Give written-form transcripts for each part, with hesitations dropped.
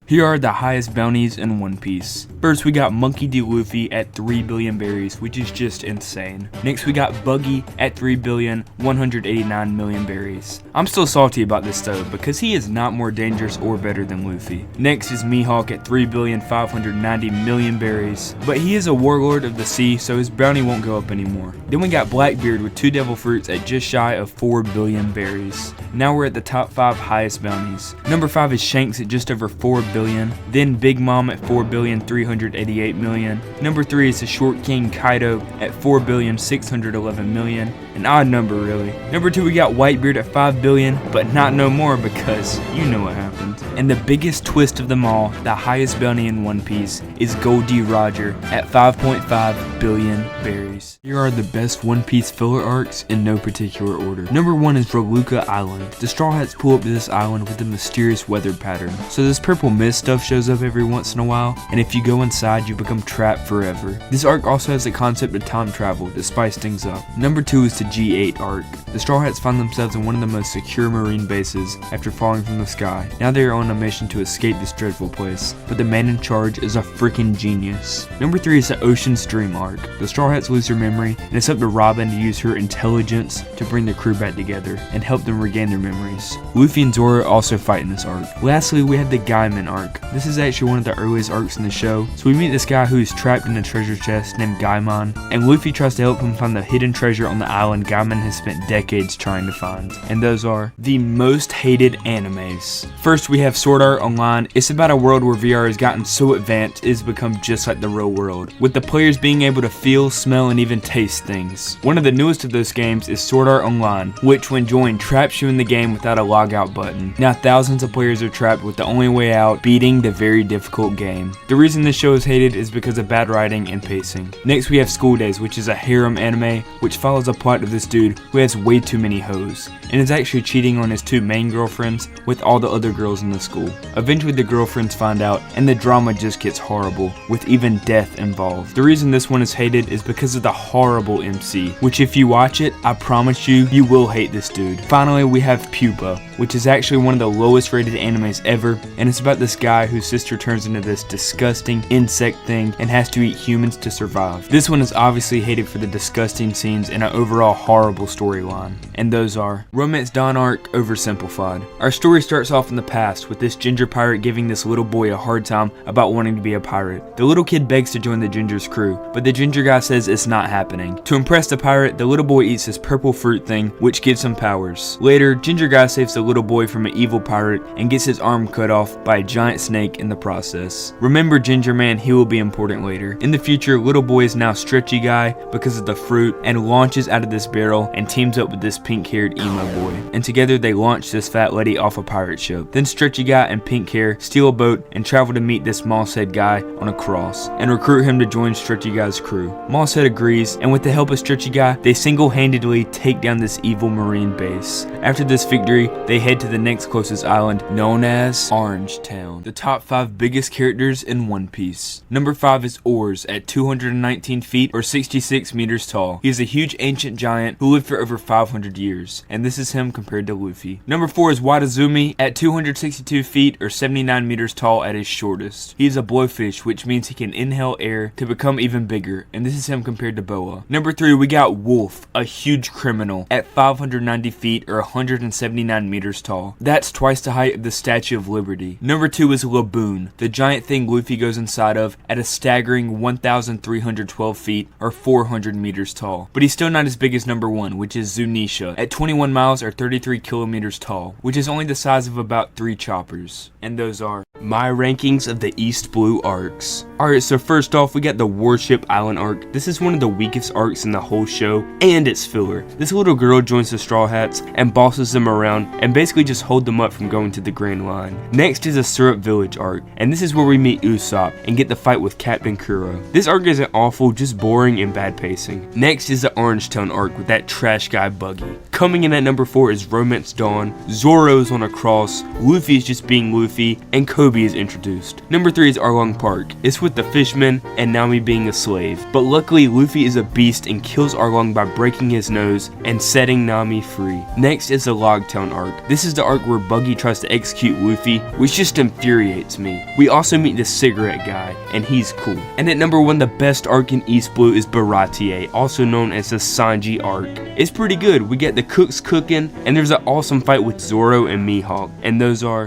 Here are the highest bounties in One Piece. First, we got Monkey D. Luffy at 3 billion berries, which is just insane. Next, we got Buggy at 3,189,000,000 berries. I'm still salty about this though, because he is not more dangerous or better than Luffy. Next is Mihawk at 3,590,000,000 berries, but he is a warlord of the sea, so his bounty won't go up anymore. Then we got Blackbeard with 2 devil fruits at just shy of 4 billion berries. Now we're at the top 5 highest bounties. Number 5 is Shanks at just over 4 billion. Then Big Mom at 4,388,000,000. Number 3 is the Short King Kaido at 4,611,000,000. An odd number really. Number 2 we got Whitebeard at 5 billion, but not no more because you know what happened. And the biggest twist of them all, the highest bounty in One Piece, is Goldie Roger at 5.5 billion berries. Here are the best One Piece filler arcs in no particular order. Number 1 is Roluka Island. The Straw Hats pull up to this island with a mysterious weather pattern. So this purple mist stuff shows up every once in a while, and if you go inside, you become trapped forever. This arc also has the concept of time travel to spice things up. Number 2 is the G8 arc. The Straw Hats find themselves in one of the most secure marine bases after falling from the sky. Now they are on a mission to escape this dreadful place, but the man in charge is a freaking genius. Number 3 is the Ocean's Dream arc. The Straw Hats lose their memory, and it's up to Robin to use her intelligence to bring the crew back together and help them regain their memories. Luffy and Zoro also fight in this arc. Lastly, we have the Gaiman arc. This is actually one of the earliest arcs in the show, so we meet this guy who is trapped in a treasure chest named Gaimon, and Luffy tries to help him find the hidden treasure on the island Gaimon has spent decades trying to find. And those are the most hated animes. First we have Sword Art Online. It's about a world where VR has gotten so advanced it has become just like the real world, with the players being able to feel, smell, and even taste things. One of the newest of those games is Sword Art Online, which when joined traps you in the game without a logout button. Now thousands of players are trapped with the only way out beating the very difficult game. The reason this show is hated is because of bad writing and pacing. Next we have School Days, which is a harem anime which follows a plot of this dude who has way too many hoes and is actually cheating on his 2 main girlfriends with all the other girls in the school. Eventually the girlfriends find out and the drama just gets horrible, with even death involved. The reason this one is hated is because of the horrible MC, which if you watch it, I promise you, you will hate this dude. Finally we have Pupa, which is actually one of the lowest rated animes ever, and it's about this guy whose sister turns into this disgusting insect thing and has to eat humans to survive. This one is obviously hated for the disgusting scenes and an overall horrible storyline, and those are Romance Dawn arc over Simplified. Our story starts off in the past with this ginger pirate giving this little boy a hard time about wanting to be a pirate. The little kid begs to join the ginger's crew, but the ginger guy says it's not happening. To impress the pirate, the little boy eats this purple fruit thing which gives him powers. Later, ginger guy saves the little boy from an evil pirate and gets his arm cut off by a giant snake in the process. Remember Ginger Man, he will be important later. In the future, little boy is now Stretchy Guy because of the fruit and launches out of this barrel and teams up with this pink-haired emo boy. And together they launch this fat lady off a pirate ship. Then Stretchy Guy and Pink Hair steal a boat and travel to meet this Mosshead guy on a cross and recruit him to join Stretchy Guy's crew. Mosshead agrees, and with the help of Stretchy Guy, they single-handedly take down this evil marine base. After this victory, they head to the next closest island, known as Orange Town. The top 5 biggest characters in One Piece. Number 5 is Oars at 219 feet or 66 meters tall. He is a huge ancient giant who lived for over 500 years, and this is him compared to Luffy. Number 4 is Watazumi at 262 feet or 79 meters tall at his shortest. He is a blowfish, which means he can inhale air to become even bigger, and this is him compared to Boa. Number 3 we got Wolf, a huge criminal, at 590 feet or 179 meters tall. That's twice the height of the Statue of Liberty. Number 2 is Laboon, the giant thing Luffy goes inside of at a staggering 1,312 feet or 400 meters tall. But he's still not as big as number 1, which is Zunisha, at 21 miles or 33 kilometers tall, which is only the size of about 3 choppers. And those are my rankings of the East Blue arcs. Alright, so first off we got the Warship Island arc. This is one of the weakest arcs in the whole show, and it's filler. This little girl joins the Straw Hats and bosses them around and basically just hold them up from going to the Grand Line. Next is the Syrup Village arc, and this is where we meet Usopp and get the fight with Captain Kuro. This arc isn't awful, just boring and bad pacing. Next is the Orange Town arc with that trash guy Buggy. Coming in at number 4 is Romance Dawn, Zoro's on a cross, Luffy is just being Luffy, and Kobe is introduced. Number 3 is Arlong Park. It's with the fisherman and Nami being a slave. But luckily, Luffy is a beast and kills Arlong by breaking his nose and setting Nami free. Next is the Logtown arc. This is the arc where Buggy tries to execute Luffy, which just infuriates me. We also meet the cigarette guy, and he's cool. And at number 1, the best arc in East Blue is Baratie, also known as the Sanji arc. It's pretty good. We get the cooks cooking, and there's an awesome fight with Zoro and Mihawk. And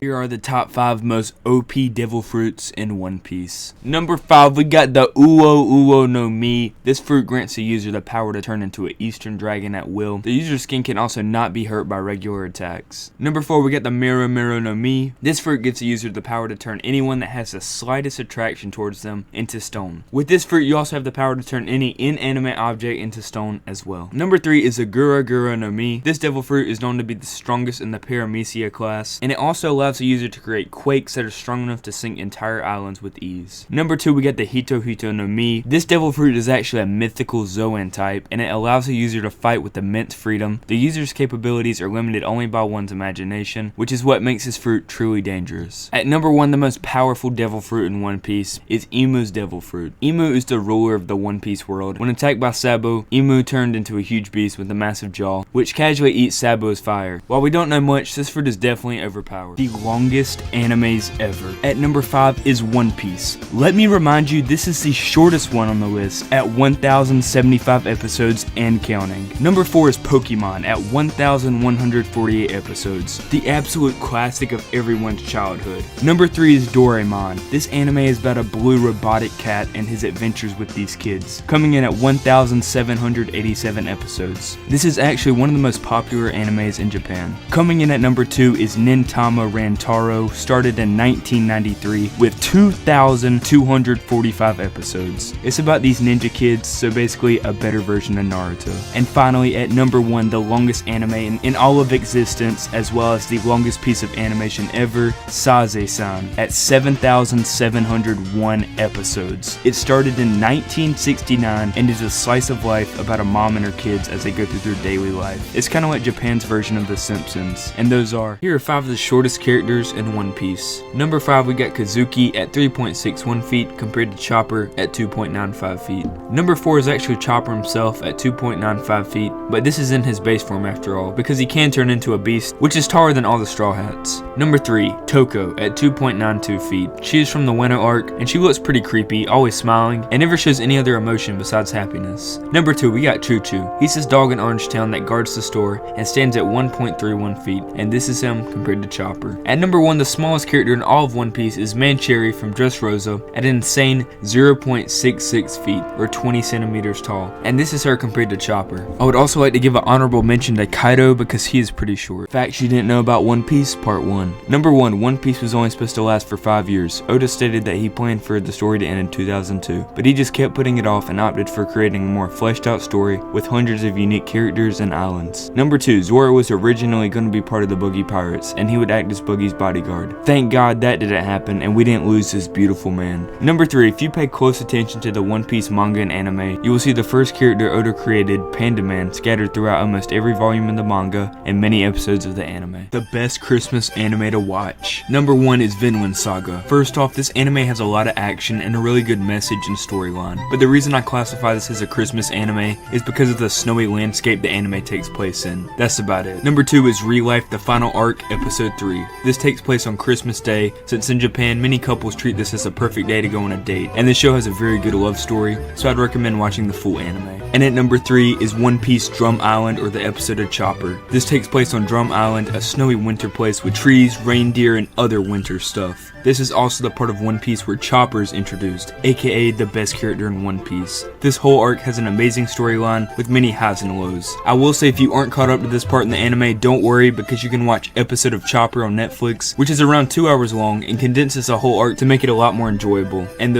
here are the top 5 most OP devil fruits in One Piece. Number 5, we got the Uo Uo no Mi. This fruit grants the user the power to turn into an Eastern dragon at will. The user's skin can also not be hurt by regular attacks. Number 4, we got the Mero Mero no Mi. This fruit gives the user the power to turn anyone that has the slightest attraction towards them into stone. With this fruit, you also have the power to turn any inanimate object into stone as well. Number 3 is the Gura Gura no Mi. This devil fruit is known to be the strongest in the Paramecia class, and it also allows the user to create quakes that are strong enough to sink entire islands with ease. Number 2, we got the Hito Hito no Mi. This devil fruit is actually a mythical Zoan type, and it allows the user to fight with immense freedom. The user's capabilities are limited only by one's imagination, which is what makes this fruit truly dangerous. At number 1, the most powerful devil fruit in One Piece is Imu's devil fruit. Imu is the ruler of the One Piece world. When attacked by Sabo, Imu turned into a huge beast with a massive jaw, which casually eats Sabo's fire. While we don't know much, this fruit is definitely overpowered. The longest animes ever. At number 5 is One Piece. Let me remind you, this is the shortest one on the list at 1,075 episodes and counting. Number 4 is Pokemon at 1,148 episodes, the absolute classic of everyone's childhood. Number 3 is Doraemon. This anime is about a blue robotic cat and his adventures with these kids, coming in at 1,787 episodes. This is actually one of the most popular animes in Japan. Coming in at number 2 is Nintama Rantaro, started in 1993 with 2,245 episodes. It's about these ninja kids, so basically a better version of Naruto. And finally, at number 1, the longest anime in all of existence, as well as the longest piece of animation ever, Saze-san, at 7,701 episodes. It started in 1969 and is a slice of life about a mom and her kids as they go through their daily life. It's kind of like Japan's version of The Simpsons. And here are 5 of the shortest characters in One Piece. Number 5, we got Kazuki at 3.61 feet compared to Chopper at 2.95 feet. Number 4 is actually Chopper himself at 2.95 feet, but this is in his base form after all, because he can turn into a beast, which is taller than all the Straw Hats. Number 3, Toko at 2.92 feet. She is from the Wano arc, and she looks pretty creepy, always smiling, and never shows any other emotion besides happiness. Number 2, we got Choo Choo. He's this dog in Orangetown that guards the store and stands at 1.31 feet, and this is him compared to Chopper. At number 1, the smallest character in all of One Piece is Mancherry from Dressrosa at an insane 0.66 feet, or 20 centimeters tall, and this is her compared to Chopper. I would also like to give an honorable mention to Kaido because he is pretty short. Facts you didn't know about One Piece, part 1. Number 1, One Piece was only supposed to last for 5 years. Oda stated that he planned for the story to end in 2002, but he just kept putting it off and opted for creating a more fleshed out story with hundreds of unique characters and islands. Number 2, Zoro was originally going to be part of the Boogie Pirates, and he would act as Boogie's bodyguard. Thank God that didn't happen, and we didn't lose this beautiful man. Number 3, if you pay close attention to the One Piece manga and anime, you will see the first character Oda created, Panda Man, scattered throughout almost every volume in the manga and many episodes of the anime. The best Christmas anime to watch. Number 1 is Vinland Saga. First off, this anime has a lot of action and a really good message and storyline, but the reason I classify this as a Christmas anime is because of the snowy landscape the anime takes place in. That's about it. Number 2 is Relife, the final arc, episode 3. This takes place on Christmas Day, since in Japan many couples treat this as a perfect day to go on a date, and the show has a very good love story, so I'd recommend watching the full anime. And at number 3 is One Piece Drum Island, or the episode of Chopper. This takes place on Drum Island, a snowy winter place with trees, reindeer, and other winter stuff. This is also the part of One Piece where Chopper is introduced, aka the best character in One Piece. This whole arc has an amazing storyline with many highs and lows. I will say if you aren't caught up to this part in the anime, don't worry because you can watch episode of Chopper on Netflix, which is around 2 hours long and condenses the whole arc to make it a lot more enjoyable. And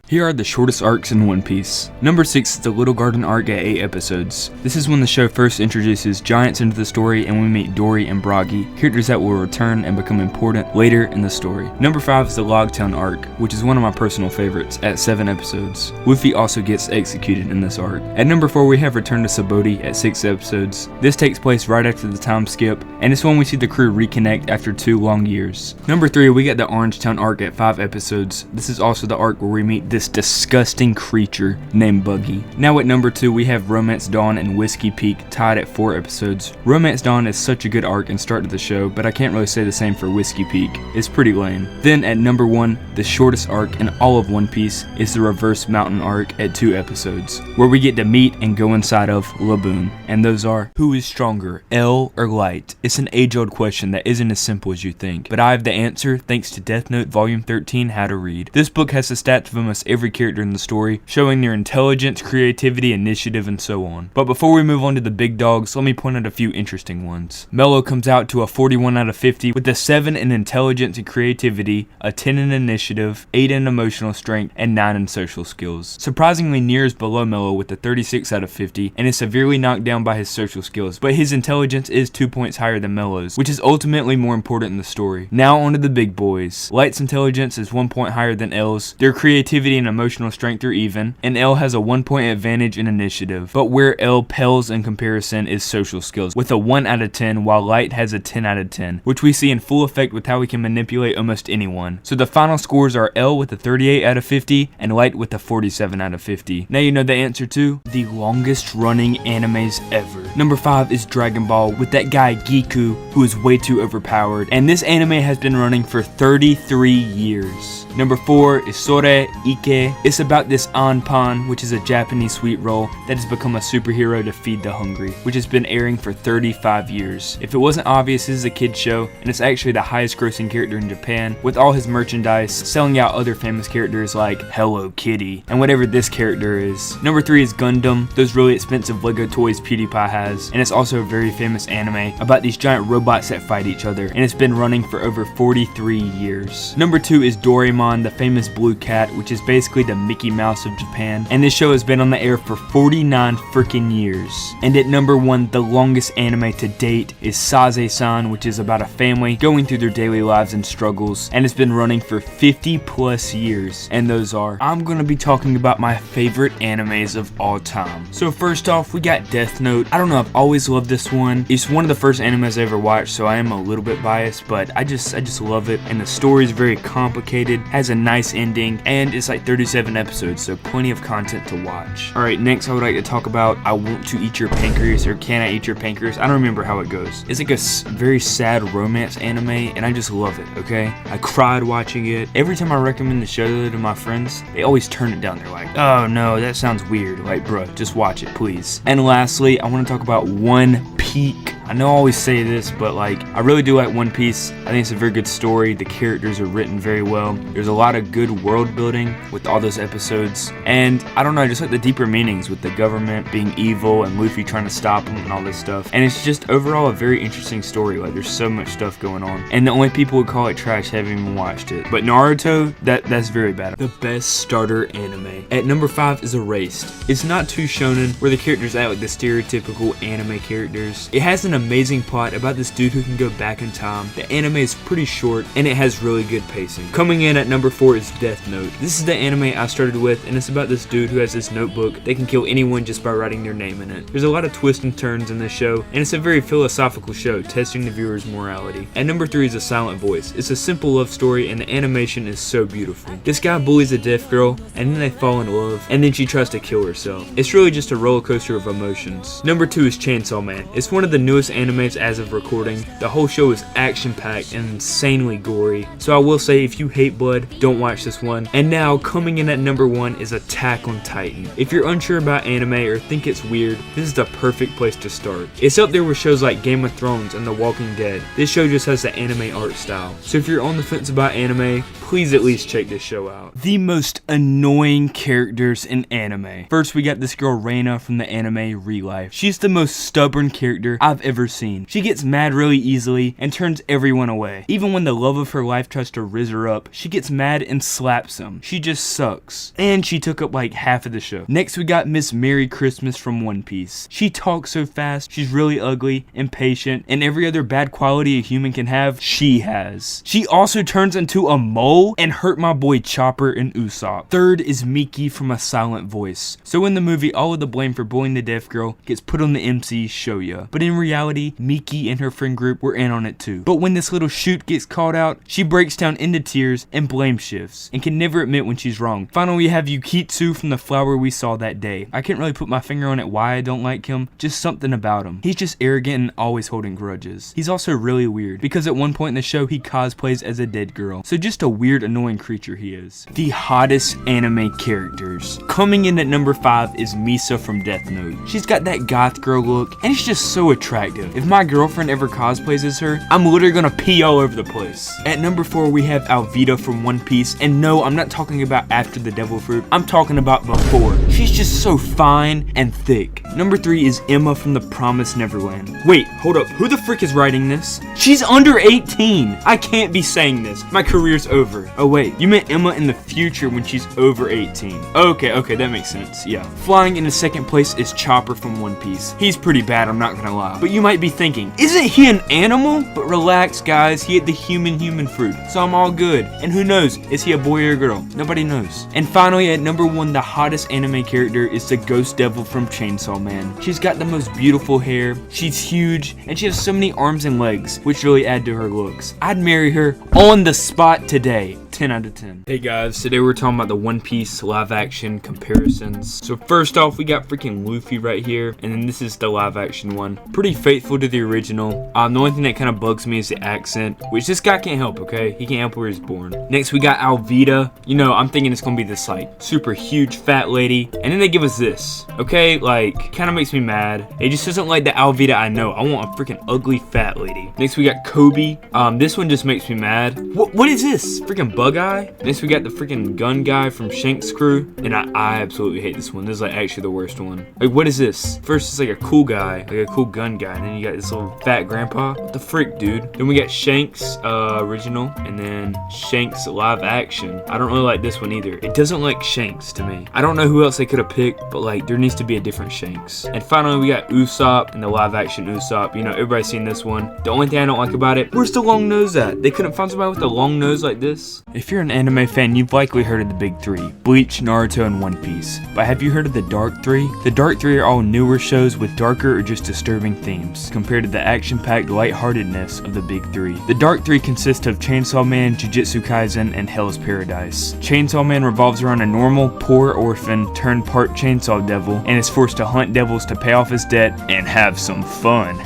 here are the shortest arcs in One Piece. Number 6 is the Little Garden arc at 8 episodes. This is when the show first introduces giants into the story and we meet Dory and Bragi, characters that will return and become important later in the story. Number 5 is the Logtown arc, which is one of my personal favorites, at 7 episodes. Luffy also gets executed in this arc. At number 4 we have Return to Sabaody at 6 episodes. This takes place right after the time skip, and it's when we see the crew reconnect after 2 long years. Number 3 we get the Orangetown arc at 5 episodes. This is also also the arc where we meet this disgusting creature named Buggy. Now at number 2 we have Romance Dawn and Whiskey Peak tied at 4 episodes. Romance Dawn is such a good arc and start to the show, but I can't really say the same for Whiskey Peak. It's pretty lame. Then at number 1, the shortest arc in all of One Piece is the Reverse Mountain arc at 2 episodes, where we get to meet and go inside of Laboon. And those are, who is stronger, L or Light? It's an age-old question that isn't as simple as you think, but I have the answer thanks to Death Note Volume 13, How to Read. This book has the stats of almost every character in the story, showing their intelligence, creativity, initiative, and so on. But before we move on to the big dogs, let me point out a few interesting ones. Mello comes out to a 41 out of 50 with a 7 in intelligence and creativity, a 10 in initiative, 8 in emotional strength, and 9 in social skills. Surprisingly, Nier is below Mello with a 36 out of 50 and is severely knocked down by his social skills, but his intelligence is 2 points higher than Mello's, which is ultimately more important in the story. Now on to the big boys. Light's intelligence is 1 point higher than L's, their creativity and emotional strength are even, and L has a 1 point advantage in initiative, but where L pales in comparison is social skills, with a 1 out of 10 while Light has a 10 out of 10, which we see in full effect with how he can manipulate almost anyone. So the final scores are L with a 38 out of 50 and Light with a 47 out of 50. Now you know the answer to the longest running animes ever. Number 5 is Dragon Ball with that guy Giku, who is way too overpowered, and this anime has been running for 33 years. Number 4 is Sore Ike. It's about this Anpan, which is a Japanese sweet roll that has become a superhero to feed the hungry, which has been airing for 35 years. If it wasn't obvious, this is a kid's show, and it's actually the highest grossing character in Japan, with all his merchandise selling out other famous characters like Hello Kitty, and whatever this character is. Number 3 is Gundam, those really expensive Lego toys PewDiePie has, and it's also a very famous anime about these giant robots that fight each other, and it's been running for over 43 years. Number 2 is Doraemon, the famous blue cat, which is basically the Mickey Mouse of Japan, and this show has been on the air for 49 freaking years. And at number 1, the longest anime to date is Saze-san, which is about a family going through their daily lives and struggles, and it's been running for 50 plus years, and those are, I'm gonna be talking about my favorite animes of all time. So first off, we got Death Note. I don't know, I've always loved this one. It's one of the first animes I ever watched, so I am a little bit biased, but I just love it, and the story is very complicated, has a nice ending, and it's like 37 episodes, so plenty of content to watch. Alright, next I would like to talk about I Want to Eat Your Pancreas, or Can I Eat Your Pancreas? I don't remember how it goes. It's like a very sad romance anime, and I just love it, okay? I cried watching it. Every time I recommend the show to my friends, they always turn it down. They're like, oh no, that sounds weird. Like, bruh, just watch it, please. And lastly, I want to talk about One Piece. I know I always say this, but like, I really do like One Piece. I think it's a very good story. The characters are written very well. There's a lot of good world building with all those episodes. And I don't know, I just like the deeper meanings with the government being evil and Luffy trying to stop them and all this stuff. And it's just overall a very interesting story. Like, there's so much stuff going on. And the only people who call it trash haven't even watched it. But Naruto, that's very bad. The best starter anime. At number 5 is Erased. It's not too shonen, where the characters act like the stereotypical anime characters. It has an amazing plot about this dude who can go back in time. The anime is pretty short, and it has really good pacing. Coming in at number 4 is Death Note. This is the anime I started with, and it's about this dude who has this notebook that can kill anyone just by writing their name in it. There's a lot of twists and turns in this show, and it's a very philosophical show, testing the viewer's morality. At number 3 is A Silent Voice. It's a simple love story, and the animation is so beautiful. This guy bullies a deaf girl, and then they fall in love, and then she tries to kill herself. It's really just a roller coaster of emotions. Number 2 is Chainsaw Man. It's one of the newest animes as of recording. The whole show is action-packed and insanely gory, so I will say if you hate blood, don't watch this one. And now, coming in at number 1 is Attack on Titan. If you're unsure about anime or think it's weird, this is the perfect place to start. It's up there with shows like Game of Thrones and The Walking Dead. This show just has the anime art style. So if you're on the fence about anime, please at least check this show out. The most annoying characters in anime. First, we got this girl Reina from the anime Relife. She's the most stubborn character I've ever seen. She gets mad really easily and turns everyone away. Even when the love of her life tries to rizz her up, she gets mad and slaps him. She just sucks. And she took up like half of the show. Next, we got Miss Merry Christmas from One Piece. She talks so fast, she's really ugly, impatient, and every other bad quality a human can have, she has. She also turns into a mole skull and hurt my boy Chopper and Usopp. Third is Miki from A Silent Voice. So in the movie, all of the blame for bullying the deaf girl gets put on the MC Shoya. But in reality, Miki and her friend group were in on it too. But when this little shoot gets called out, she breaks down into tears and blame shifts and can never admit when she's wrong. Finally, we have Yukitsu from the flower we saw that day. I can't really put my finger on it why I don't like him, just something about him. He's just arrogant and always holding grudges. He's also really weird because at one point in the show he cosplays as a dead girl. So just a weird, annoying creature he is. The hottest anime characters. Coming in at number 5 is Misa from Death Note. She's got that goth girl look and it's just so attractive. If my girlfriend ever cosplays as her, I'm literally gonna pee all over the place. At number 4 we have Alvida from One Piece, and no, I'm not talking about after the devil fruit, I'm talking about before. She's just so fine and thick. Number 3 is Emma from The Promised Neverland. Wait, hold up, who the frick is writing this? She's under 18! I can't be saying this, my career's over. Oh wait, you meant Emma in the future when she's over 18. Okay, that makes sense, yeah. Flying into second place is Chopper from One Piece. He's pretty bad, I'm not gonna lie. But you might be thinking, isn't he an animal? But relax guys, he ate the human fruit, so I'm all good. And who knows, is he a boy or a girl? Nobody knows. And finally at number 1, the hottest anime character is the Ghost Devil from Chainsaw Man. She's got the most beautiful hair, she's huge, and she has so many arms and legs, which really add to her looks. I'd marry her on the spot today. 10 out of 10. Hey guys, today we're talking about the One Piece live action comparisons. So first off, we got freaking Luffy right here, and then this is the live action one. Pretty faithful to the original. The only thing that kind of bugs me is the accent, which this guy can't help, okay? He can't help where he's born. Next, we got Alvida. You know, I'm thinking it's gonna be this like super huge fat lady, and then they give us this, okay? Like, kind of makes me mad. It just isn't like the Alvida I know. I want a freaking ugly fat lady. Next, we got Kobe. This one just makes me mad. What is this? Freaking Bug Eye? Next we got the freaking gun guy from Shanks' crew, and I absolutely hate this one. This is like actually the worst one. Like, what is this? First it's like a cool guy, like a cool gun guy, and then you got this little fat grandpa. What the frick, dude? Then we got Shanks original, and then Shanks live action. I don't really like this one either. It doesn't like Shanks to me. I don't know who else they could have picked, but like there needs to be a different Shanks. And finally we got Usopp and the live action Usopp. You know, everybody's seen this one. The only thing I don't like about it, where's the long nose at? They couldn't find somebody with a long nose like this. If you're an anime fan, you've likely heard of the big 3, Bleach, Naruto, and One Piece. But have you heard of the Dark 3? The Dark 3 are all newer shows with darker or just disturbing themes, compared to the action-packed lightheartedness of the big 3. The Dark 3 consists of Chainsaw Man, Jujutsu Kaisen, and Hell's Paradise. Chainsaw Man revolves around a normal, poor orphan turned part chainsaw devil, and is forced to hunt devils to pay off his debt and have some fun.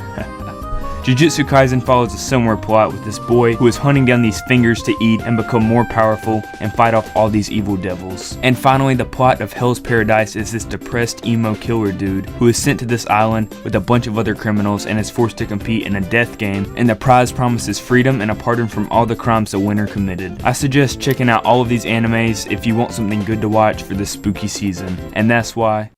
Jujutsu Kaisen follows a similar plot with this boy who is hunting down these fingers to eat and become more powerful and fight off all these evil devils. And finally, the plot of Hell's Paradise is this depressed emo killer dude who is sent to this island with a bunch of other criminals and is forced to compete in a death game, and the prize promises freedom and a pardon from all the crimes the winner committed. I suggest checking out all of these animes if you want something good to watch for this spooky season, and that's why